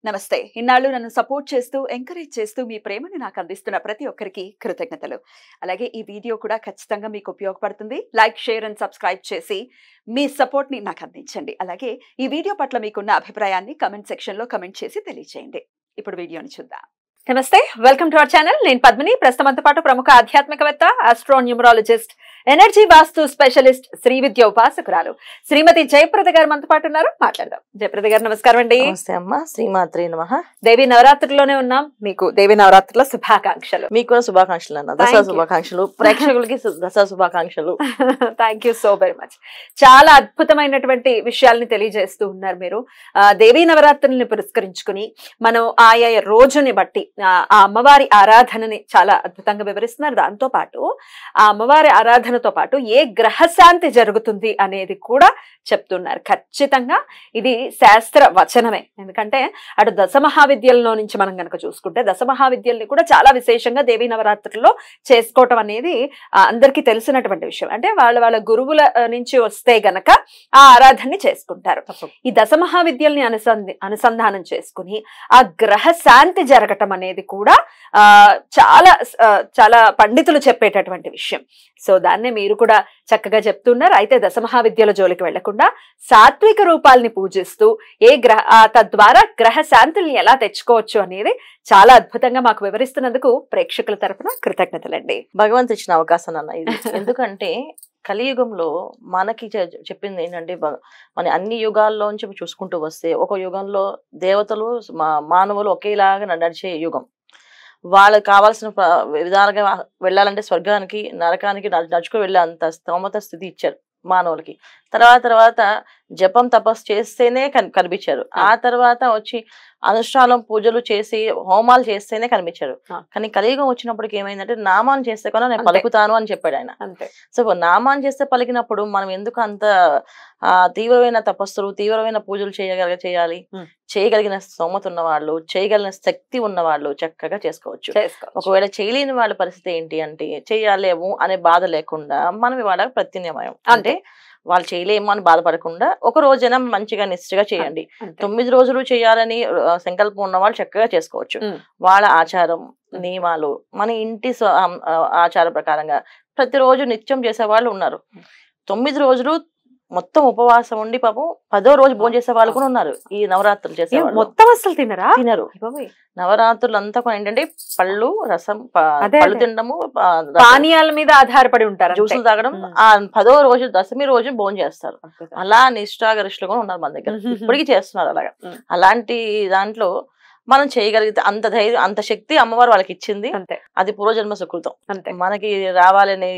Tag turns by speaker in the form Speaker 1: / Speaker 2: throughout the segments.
Speaker 1: నమస్తే. ఇన్నాళ్ళు నన్ను సపోర్ట్ చేస్తూ, ఎంకరేజ్ చేస్తూ మీ ప్రేమని నాకు అందిస్తున్న ప్రతి ఒక్కరికి కృతజ్ఞతలు. అలాగే ఈ వీడియో కూడా ఖచ్చితంగా మీకు ఉపయోగపడుతుంది. లైక్, షేర్ అండ్ సబ్స్క్రైబ్ చేసి మీ సపోర్ట్‌ని నాకు అందించండి. అలాగే ఈ వీడియో పట్ల మీకున్న అభిప్రాయాన్ని కామెంట్ సెక్షన్‌లో కామెంట్ చేసి తెలియజేయండి. ఇప్పుడు వీడియోని చూద్దాం. నమస్తే, వెల్కమ్ టు అవర్ ఛానల్. నేను పద్మిని. ప్రస్తుతంతో పాటు ప్రముఖ ఆధ్యాత్మికవేత్త, ఆస్ట్రోన్యూమరాలజిస్ట్, ఎనర్జీ వాస్తు స్పెషలిస్ట్, శ్రీ విద్య ఉపాసకురాలు శ్రీమతి జయప్రద గారు మనతో పాటు ఉన్నారు. మాట్లాడదాం. జయప్రద గారు నమస్కారం అండి.
Speaker 2: నమస్తే అమ్మ. శ్రీమాత్రే నమః.
Speaker 1: దేవి నవరాత్రిలోనే ఉన్నాం. మీకు దేవి నవరాత్రుల శుభాకాంక్షలు.
Speaker 2: మీకు కూడా శుభాకాంక్షలు అన్న. దసరా శుభాకాంక్షలు. ప్రేక్షకులకి దసరా శుభాకాంక్షలు.
Speaker 1: Thank you so very much. చాలా అద్భుతమైనటువంటి విషయాల్ని తెలియజేస్తూ ఉన్నారు మీరు. దేవీ నవరాత్రుల్ని పురస్కరించుకుని మనం ఆయా రోజుని బట్టి ఆ అమ్మవారి ఆరాధనని చాలా అద్భుతంగా వివరిస్తున్నారు. దాంతో పాటు ఆ అమ్మవారి ఆరాధనతో పాటు ఏ గ్రహశాంతి జరుగుతుంది అనేది కూడా చెప్తున్నారు. ఖచ్చితంగా ఇది శాస్త్ర వచనమే. ఎందుకంటే అటు దశమహావిద్యల్లో నుంచి మనం కనుక చూసుకుంటే దశమహావిద్యల్ని కూడా చాలా విశేషంగా దేవీ నవరాత్రుల్లో చేసుకోవటం అనేది అందరికీ తెలిసినటువంటి విషయం. అంటే వాళ్ళ గురువుల నుంచి వస్తే గనక ఆ ఆరాధనని చేసుకుంటారు. ఈ దశమహావిద్యల్ని అనుసంధానం చేసుకుని ఆ గ్రహ శాంతి జరగటం అనేది కూడా చాలా చాలా పండితులు చెప్పేటటువంటి విషయం. సో దాన్నే మీరు కూడా చక్కగా చెప్తున్నారు. అయితే దశమహావిద్యల జోలికి వెళ్లకుండా సాత్విక రూపాలని పూజిస్తూ తద్వారా గ్రహ శాంతుల్ని ఎలా తెచ్చుకోవచ్చు అనేది చాలా అద్భుతంగా మాకు వివరిస్తున్నందుకు ప్రేక్షకుల తరపున కృతజ్ఞతలండి.
Speaker 2: భగవంతు ఇచ్చిన అవకాశం అన్న ఇది. ఎందుకంటే కలియుగంలో మనకి చెప్పింది ఏంటంటే, మన అన్ని యుగాల్లోంచి చూసుకుంటూ వస్తే ఒక యుగంలో దేవతలు మానవులు ఒకేలాగా నడిచే యుగం. వాళ్ళకి కావాల్సిన విధాలుగా వెళ్ళాలంటే స్వర్గానికి నరకానికి నడుచుకు వెళ్ళే అంత స్తోమత స్థితి ఇచ్చారు మానవులకి. తర్వాత జపం తపస్సు చేస్తేనే కనిపించారు. ఆ తర్వాత వచ్చి అనుష్ఠానం పూజలు చేసి హోమాలు చేస్తేనే కనిపించారు. కానీ కలియుగం వచ్చినప్పటికి ఏమైందంటే నామాన్ని చేస్తే కన్నా నేను పలుకుతాను అని చెప్పాడు ఆయన. సో నామాన్ని చేస్తే పలికినప్పుడు మనం ఎందుకు అంత తీవ్రమైన తపస్సులు తీవ్రమైన పూజలు చేయాలి? చేయగలిగిన స్తోమత ఉన్నవాళ్ళు, చేయగలిగిన శక్తి ఉన్నవాళ్ళు చక్కగా చేసుకోవచ్చు. ఒకవేళ చేయలేని వాళ్ళ పరిస్థితి ఏంటి అంటే, చెయ్యాలేము అనే బాధ లేకుండా మనం ఇవాళ ప్రత్యామ్నాయం అంటే వాళ్ళు చేయలేమో అని బాధపడకుండా ఒక రోజైనా మంచిగా నిష్ఠగా చేయండి. 9 రోజులు చేయాలని సంకల్పం ఉన్న వాళ్ళు చక్కగా చేసుకోవచ్చు. వాళ్ళ ఆచారం నియమాలు మన ఇంటి ఆచార ప్రకారంగా ప్రతిరోజు నిత్యం చేసే వాళ్ళు ఉన్నారు. 9 రోజులు మొత్తం ఉపవాసం ఉండి పాపం 10వ రోజు భోజనం చేసే వాళ్ళు కూడా ఉన్నారు. ఈ నవరాత్రులు చేసే వాళ్ళు
Speaker 1: మొత్తం అసలు తినరు.
Speaker 2: నవరాత్రులు అంతా కూడా ఏంటంటే పళ్ళు, రసం, పళ్ళు తినడము,
Speaker 1: పానీయాల మీద ఆధారపడి ఉంటారు,
Speaker 2: జ్యూసులు తాగడం. ఆ 10వ రోజు దశమి రోజు భోజనం చేస్తారు. అలా నిష్ఠాగరిష్ఠులు కూడా ఉన్నారు మన దగ్గర, ఇప్పటికీ చేస్తున్నారు అలాగా. అలాంటి దాంట్లో మనం చేయగలిగితే అంత ధైర్యం అంత శక్తి అమ్మవారు వాళ్ళకి ఇచ్చింది. అది పూర్వజన్మ సుకృతం. మనకి రావాలని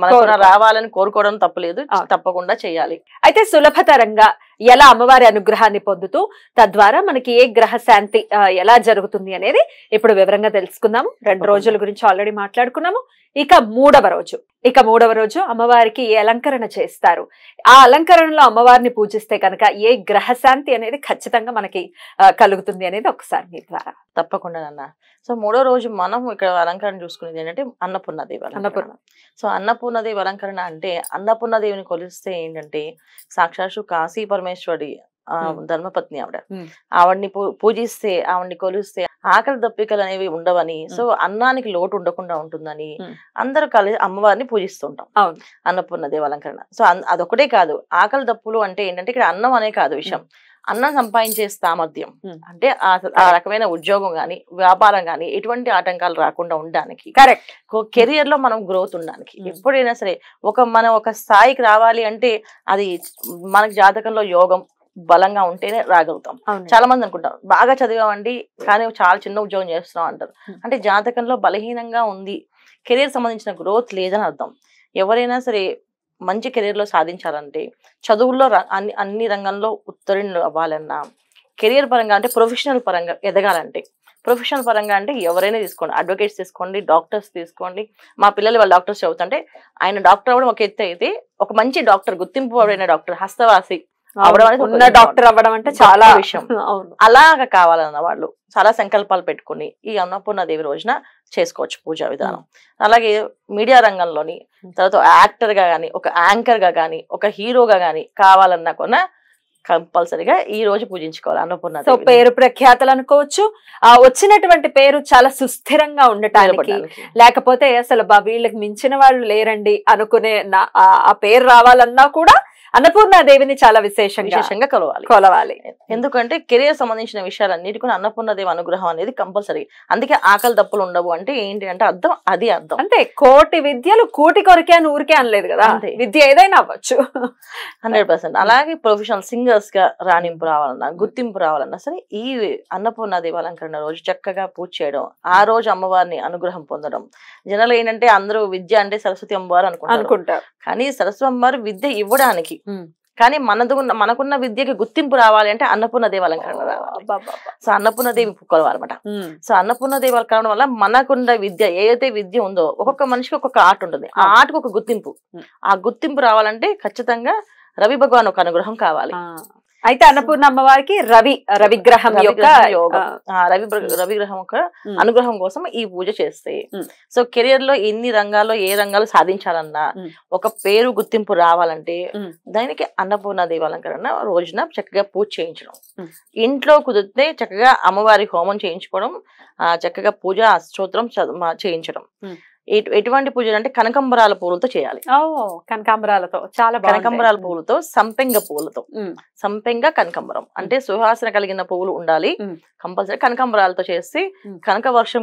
Speaker 2: మనకు రావాలని కోరుకోవడం తప్పలేదు, తప్పకుండా చేయాలి.
Speaker 1: అయితే సులభతరంగా ఎలా అమ్మవారి అనుగ్రహాన్ని పొందుతూ తద్వారా మనకి ఏ గ్రహ శాంతి ఎలా జరుగుతుంది అనేది ఇప్పుడు వివరంగా తెలుసుకుందాము. 2 రోజుల గురించి ఆల్రెడీ మాట్లాడుకున్నాము. ఇక మూడవ రోజు అమ్మవారికి ఏ అలంకరణ చేస్తారు, ఆ అలంకరణలో అమ్మవారిని పూజిస్తే కనుక ఏ గ్రహశాంతి అనేది ఖచ్చితంగా మనకి కలుగుతుంది అనేది ఒకసారి మీ ద్వారా.
Speaker 2: తప్పకుండా అన్న. సో 3వ రోజు మనం ఇక్కడ అలంకరణ చూసుకునేది ఏంటంటే అన్నపూర్ణదేవి అలంకరణ. సో అన్నపూర్ణదేవి అలంకరణ అంటే అన్నపూర్ణదేవిని కొలిస్తే ఏంటంటే సాక్షాత్తు కాశీ పరమేశ్వరి ధర్మపత్ని ఆవిడ్ని పూజిస్తే, ఆవిడ్ని కొలిస్తే ఆకలి దప్పికలు అనేవి ఉండవని, సో అన్నానికి లోటు ఉండకుండా ఉంటుందని అందరూ కలిసి అమ్మవారిని పూజిస్తుంటాం అన్నపూర్ణదేవి అలంకరణ. సో అదొకటే కాదు, ఆకలి దప్పులు అంటే ఏంటంటే ఇక్కడ అన్నం అనే కాదు విషయం, అన్నం సంపాదించే సామర్థ్యం. అంటే ఆ రకమైన ఉద్యోగం గాని వ్యాపారం గాని ఎటువంటి ఆటంకాలు రాకుండా ఉండడానికి, కరెక్ట్ కెరియర్ లో మనం గ్రోత్ ఉండడానికి, ఎప్పుడైనా సరే మనం ఒక స్థాయికి రావాలి అంటే అది మనకి జాతకంలో యోగం బలంగా ఉంటేనే రాగలుగుతాం. చాలా మంది అనుకుంటారు బాగా చదివామండి కానీ చాలా చిన్న ఉద్యోగం చేస్తున్నాం అంటారు. అంటే జాతకంలో బలహీనంగా ఉంది, కెరీర్ సంబంధించిన గ్రోత్ లేదని అర్థం. ఎవరైనా సరే మంచి కెరీర్ లో సాధించాలంటే, చదువుల్లో అన్ని రంగంలో ఉత్తీర్ణులు అవ్వాలన్నా, కెరీర్ పరంగా అంటే ప్రొఫెషనల్ పరంగా ఎదగాలంటే, ప్రొఫెషనల్ పరంగా అంటే ఎవరైనా తీసుకోండి, అడ్వకేట్స్ తీసుకోండి, డాక్టర్స్ తీసుకోండి. మా పిల్లలు వాళ్ళ డాక్టర్స్ చదువుతుంటే ఆయన డాక్టర్ అవ్వడం ఒక ఎత్తు అయితే, ఒక మంచి డాక్టర్ గుర్తింపు పడిన డాక్టర్ హస్తవాసి
Speaker 1: డాక్టర్ అవ్వడం అంటే చాలా
Speaker 2: విషయం. అలాగా కావాలన్న వాళ్ళు చాలా సంకల్పాలు పెట్టుకుని ఈ అన్నపూర్ణదేవి రోజున చేసుకోవచ్చు పూజా విధానం. అలాగే మీడియా రంగంలోని తర్వాత యాక్టర్ గా గానీ, ఒక యాంకర్ గా గానీ, ఒక హీరోగా గానీ కావాలన్నా కూడా కంపల్సరిగా ఈ రోజు పూజించుకోవాలి అన్నపూర్ణ
Speaker 1: సో పేరు ప్రఖ్యాతలు అనుకోవచ్చు, ఆ వచ్చినటువంటి పేరు చాలా సుస్థిరంగా ఉండటానికి, లేకపోతే అసలు వీళ్ళకి మించిన వాళ్ళు లేరండి అనుకునే ఆ పేరు రావాలన్నా కూడా అన్నపూర్ణాదేవిని చాలా విశేషంగా కొలవాలి.
Speaker 2: ఎందుకంటే కెరియర్ సంబంధించిన విషయాలన్నిటి కూడా అన్నపూర్ణాదేవి అనుగ్రహం అనేది కంపల్సరీ. అందుకే ఆకలి తప్పులు ఉండవు అంటే ఏంటి అంటే అర్థం, అది అర్థం.
Speaker 1: అంటే కోటి విద్యలు కూటి కొరకే అని ఊరికే అనలేదు కదా, విద్య ఏదైనా అవ్వచ్చు.
Speaker 2: 100%. అలాగే ప్రొఫెషనల్ సింగర్స్ గా రాణింపు రావాలన్నా, గుర్తింపు రావాలన్నా సరే ఈ అన్నపూర్ణాదేవి అలంకరణ రోజు చక్కగా పూజ చేయడం, ఆ రోజు అమ్మవారిని అనుగ్రహం పొందడం. జనాలు ఏంటంటే అందరూ విద్య అంటే సరస్వతి అమ్మవారు అనుకుంటారు, కానీ సరస్వతి అమ్మవారు విద్య ఇవ్వడానికి, కానీ మనకున్న విద్యకి గుర్తింపు రావాలి అంటే అన్నపూర్ణదేవి అలంకరణ రావాలి. సో అన్నపూర్ణదేవి కొలవాలన్నమాట. సో అన్నపూర్ణదేవి అలంకరణ వల్ల మనకున్న విద్య ఏదైతే విద్య ఉందో ఒక్కొక్క మనిషికి ఒక్కొక్క ఆర్ట్ ఉంటుంది, ఆ ఆర్ట్కి ఒక గుర్తింపు. ఆ గుర్తింపు రావాలంటే ఖచ్చితంగా రవి భగవాన్ ఒక అనుగ్రహం కావాలి.
Speaker 1: అయితే అన్నపూర్ణ అమ్మవారికి రవిగ్రహం యొక్క
Speaker 2: రవిగ్రహం యొక్క అనుగ్రహం కోసం ఈ పూజ చేస్తే, సో కెరియర్ లో ఎన్ని రంగాల్లో ఏ రంగాలు సాధించాలన్నా, ఒక పేరు గుర్తింపు రావాలంటే దానికి అన్నపూర్ణాదేవి అలంకరణ రోజున చక్కగా పూజ చేయించడం. ఇంట్లో కుదిరితే చక్కగా అమ్మవారి హోమం చేయించుకోవడం, చక్కగా పూజ స్తోత్రం చేయించడం. ఎటువంటి పూజలు అంటే కనకంబరాల పూలతో చేయాలి.
Speaker 1: కనకాంబరాలతో చాలా
Speaker 2: కనకంబరాల పూలతో, సంపెంగ పూలతో, సంపెంగ కనకంబరం అంటే సువాసన కలిగిన పువ్వులు ఉండాలి కంపల్సరీ. కనకంబరాలతో చేసి కనక వర్షం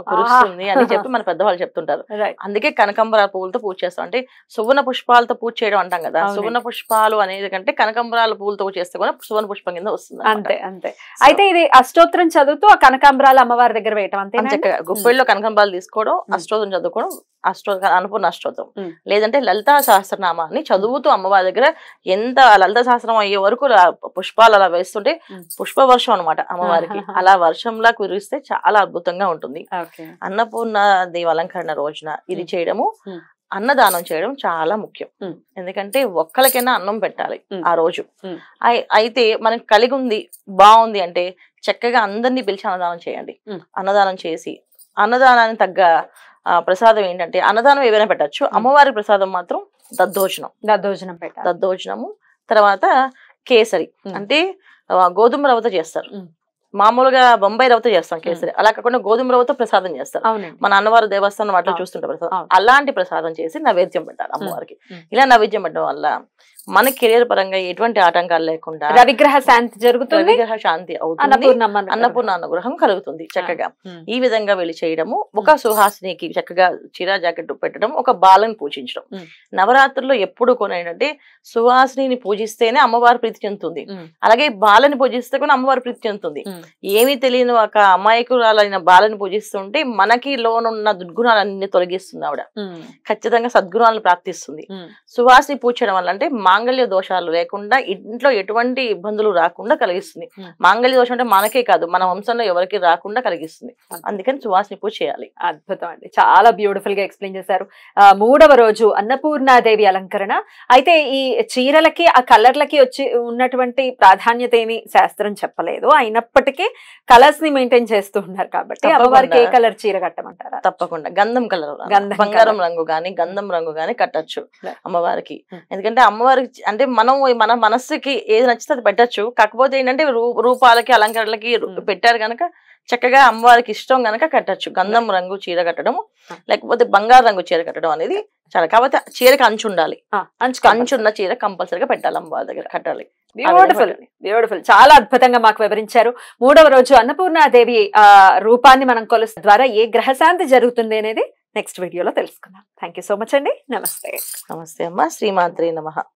Speaker 2: కురుస్తుంది అని చెప్పి మన పెద్దవాళ్ళు చెప్తుంటారు. అందుకే కనకంబరాల పువ్వులతో పూజ చేస్తాం. అంటే సువర్ణ పుష్పాలతో పూజ చేయడం అంటాం కదా, సువర్ణ పుష్పాలు అనేది కంటే కనకంబరాల పువ్వులతో చేస్తే కూడా సువర్ణ పుష్పం కింద వస్తుంది.
Speaker 1: అంతే. అయితే ఇది అష్టోత్తరం చదువుతూ ఆ కనకాంబరాలు అమ్మవారి దగ్గర వేయటం అంతే.
Speaker 2: చక్కగా గుప్పెల్లో కనకంబరాలు తీసుకోవడం, అష్టోత్తరం చదువుకోవడం, అన్నపూర్ణ అష్టోత్తరం లేదంటే లలితా సహస్రనామాన్ని చదువుతూ అమ్మవారి దగ్గర ఎంత లలితా సహస్రం అయ్యే వరకు పుష్పాలు అలా వేస్తుంటే పుష్ప వర్షం అనమాట అమ్మవారికి. అలా వర్షంలా కురిస్తే చాలా అద్భుతంగా ఉంటుంది. అన్నపూర్ణ దేవి అలంకరణ రోజున ఇది చేయడము, అన్నదానం చేయడం చాలా ముఖ్యం. ఎందుకంటే ఒక్కరికైనా అన్నం పెట్టాలి ఆ రోజు. అయితే మనకి కలిగి ఉంది బాగుంది అంటే చక్కగా అందరినీ పిలిచి అన్నదానం చేయండి. అన్నదానం చేసి అన్నదానానికి తగ్గ ప్రసాదం ఏంటంటే అన్నదానం ఏవైనా పెట్టచ్చు, అమ్మవారి ప్రసాదం మాత్రం దద్దోజనము, తర్వాత కేసరి అంటే గోధుమ రవ్వతో చేస్తారు. మామూలుగా బొంబాయి రవ్వతో చేస్తాం కేసరి, అలా కాకుండా గోధుమ రవ్వతో ప్రసాదం చేస్తారు. మన అన్నవారు దేవస్థానం వాటిలో చూస్తుంటారు ప్రసాదం. అలాంటి ప్రసాదం చేసి నైవేద్యం పెట్టాలి అమ్మవారికి. ఇలా నైవేద్యం పెట్టడం వల్ల మన కెరీర్ పరంగా ఎటువంటి ఆటంకాలు లేకుండా
Speaker 1: రవిగ్రహ శాంతి జరుగుతుంది,
Speaker 2: రవిగ్రహ శాంతి అవుతుంది, అన్నపూర్ణ అనుగ్రహం కలుగుతుంది. చక్కగా ఈ విధంగా వెళ్ళి చేయడము, ఒక సుహాసినికి చక్కగా చీరా జాకెట్ పెట్టడం, ఒక బాలను పూజించడం. నవరాత్రుల్లో ఎప్పుడు కూడా ఏంటంటే సుహాసిని పూజిస్తేనే అమ్మవారి ప్రీతి చెందుతుంది, అలాగే బాలని పూజిస్తే కూడా అమ్మవారి ప్రీతి చెందుతుంది. ఏమీ తెలియని ఒక అమాయకురాలైన బాలని పూజిస్తుంటే మనకి లోనున్న దుర్గుణాలన్నీ తొలగిస్తుంది ఆవిడ, ఖచ్చితంగా సద్గుణాలను ప్రాప్తిస్తుంది. సుహాసిని పూజ చేయడం వల్ల అంటే మాంగళ్య దోషాలు లేకుండా ఇంట్లో ఎటువంటి ఇబ్బందులు రాకుండా కలిగిస్తుంది. మాంగళ్య దోషం అంటే మనకే కాదు మన వంశంలో ఎవరికి రాకుండా కలిగిస్తుంది. అందుకని సువాసిని పూజ చేయాలి.
Speaker 1: అద్భుతం అండి, చాలా బ్యూటిఫుల్ గా ఎక్స్ప్లెయిన్ చేశారు. మూడవ రోజు అన్నపూర్ణాదేవి అలంకరణ. అయితే ఈ చీరలకి ఆ కలర్లకి వచ్చి ఉన్నటువంటి ప్రాధాన్యత ఏమి శాస్త్రం చెప్పలేదు, అయినప్పటికీ కలర్స్ ని మెయింటైన్ చేస్తూ ఉన్నారు కాబట్టి అమ్మవారికి ఏ కలర్ చీర కట్టమంటారా?
Speaker 2: తప్పకుండా గంధం కలర్, బంగారం రంగు గాని గంధం రంగు గాని కట్టచ్చు అమ్మవారికి. ఎందుకంటే అమ్మవారికి అంటే మన మనస్సుకి ఏది నచ్చితే అది పెట్టచ్చు. కాకపోతే ఏంటంటే రూపాలకి అలంకరణలకి పెట్టారు కనుక చక్కగా అమ్మవారికి ఇష్టం గనక కట్టచ్చు. గంధం రంగు చీర కట్టడం లేకపోతే బంగారు రంగు చీర కట్టడం అనేది చాలా. కాకపోతే చీరకి అంచు ఉండాలి, అంచున్న చీర కంపల్సరీగా పెట్టాలి అమ్మవారి దగ్గర కట్టాలి.
Speaker 1: బ్యూటిఫుల్, చాలా అద్భుతంగా మాకు వివరించారు. మూడవ రోజు అన్నపూర్ణాదేవి రూపాన్ని మనం కొలుసు ద్వారా ఏ గ్రహశాంతి జరుగుతుంది అనేది నెక్స్ట్ వీడియోలో తెలుసుకుందాం. థ్యాంక్ యూ సో మచ్ అండి. నమస్తే.
Speaker 2: నమస్తే అమ్మ. శ్రీమాత్రే నమః.